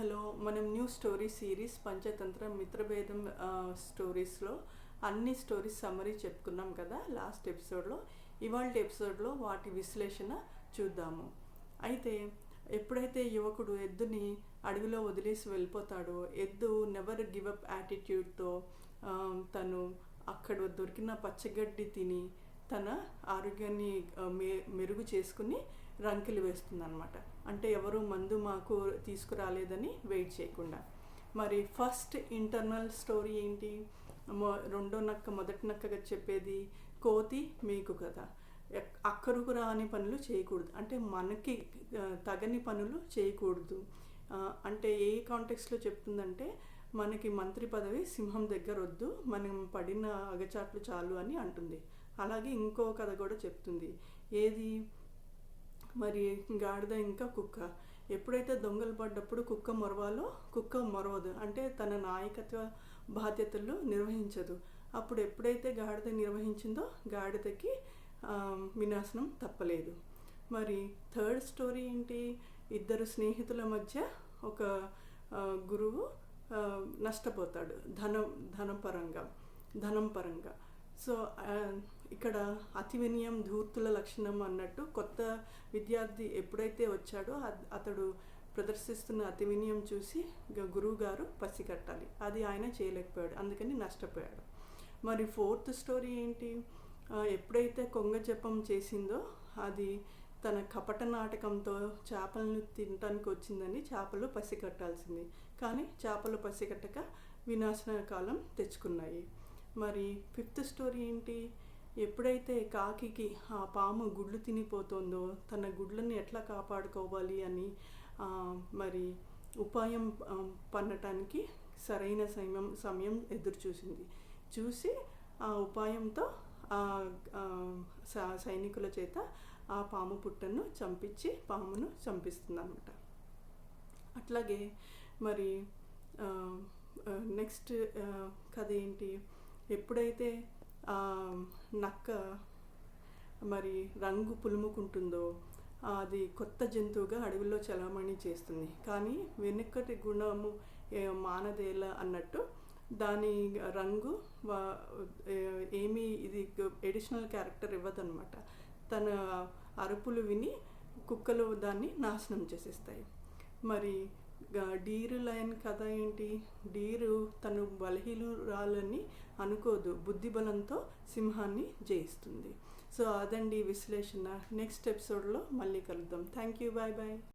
Hello, మనం new story series Panchatantra మిత్రభేదం స్టోరీస్లో అన్ని stories summary చెప్పుకున్నాం కదా లాస్ట్ ఎపిసోడ్లో. ఇవాళ ఎపిసోడ్లో వాటి విశ్లేషణ చూద్దాము. అయితే ఎప్పుడైతే యువకుడు ఎద్దుని అడవిలో వదిలేసి వెళ్ళిపోతాడో, ఎద్దు నెవర్ గివ్ అప్ యాటిట్యూడ్తో తను అక్కడ దొరికిన పచ్చగడ్డి తిని తన ఆరోగ్యాన్ని మెరుగు చేసుకుని రంకెలు వేస్తుంది అనమాట. అంటే ఎవరు మందు మాకు తీసుకురాలేదని వెయిట్ చేయకుండా. మరి ఫస్ట్ ఇంటర్నల్ స్టోరీ ఏంటి? రెండో నక్క మొదటి నక్కగా చెప్పేది కోతి మేకు కదా. అక్కరకు రాని పనులు చేయకూడదు, అంటే మనకి తగని పనులు చేయకూడదు. అంటే ఏ కాంటెక్స్లో చెప్తుందంటే, మనకి మంత్రి పదవి సింహం దగ్గర వద్దు, మనం పడిన అగచాట్లు చాలు అని అంటుంది. అలాగే ఇంకో కథ కూడా చెప్తుంది. ఏది? మరి గాడిద ఇంకా కుక్క. ఎప్పుడైతే దొంగలు పడ్డప్పుడు కుక్క మొరవాలో కుక్క మొరవదు, అంటే తన నాయకత్వ బాధ్యతలు నిర్వహించదు. అప్పుడు ఎప్పుడైతే గాడిద నిర్వహించిందో గాడిదకి వినాశనం తప్పలేదు. మరి థర్డ్ స్టోరీ ఏంటి? ఇద్దరు స్నేహితుల మధ్య ఒక గురువు నష్టపోతాడు ధనం పరంగా. సో ఇక్కడ అతి వినయం ధూర్తుల లక్షణం అన్నట్టు, కొత్త విద్యార్థి ఎప్పుడైతే వచ్చాడో అతడు ప్రదర్శిస్తున్న అతి వినయం చూసి గురువు గారు పసిగట్టాలి. అది ఆయన చేయలేకపోయాడు, అందుకని నష్టపోయాడు. మరి ఫోర్త్ స్టోరీ ఏంటి? ఎప్పుడైతే కొంగ జపం చేసిందో అది తన కపట నాటకంతో చేపలను తినటానికి వచ్చిందని చేపలు పసిగట్టాల్సింది, కానీ చేపలు పసిగట్టక వినాశనకాలం తెచ్చుకున్నాయి. మరి ఫిఫ్త్ స్టోరీ ఏంటి? ఎప్పుడైతే కాకికి ఆ పాము గుడ్లు తినిపోతుందో తన గుడ్లను ఎట్లా కాపాడుకోవాలి అని మరి ఉపాయం పన్నటానికి సరైన సమయం ఎదురు చూసి ఆ ఉపాయంతో సైనికుల చేత ఆ పాము పుట్టను చంపించి పామును చంపిస్తుంది అన్నమాట. అట్లాగే మరి నెక్స్ట్ కథ ఏంటి? ఎప్పుడైతే నక్క మరి రంగు పులుముకుంటుందో అది కొత్త జంతువుగా అడవిలో చలామణి చేస్తుంది, కానీ వెనుకటి గుణము మానదేల అన్నట్టు దాని రంగు ఏమీ ఇది ఎడిషనల్ క్యారెక్టర్ ఇవ్వదన్నమాట. తన అరుపులు విని కుక్కలు దాన్ని నాశనం చేసేస్తాయి. మరి డీరు లయన్ కథ ఏంటి? డీరు తను బలహీనురాలని అనుకోదు, బుద్ధిబలంతో సింహాన్ని జయిస్తుంది. సో అదండి విశ్లేషణ. నెక్స్ట్ ఎపిసోడ్లో మళ్ళీ కలుద్దాం. Thank you, bye bye.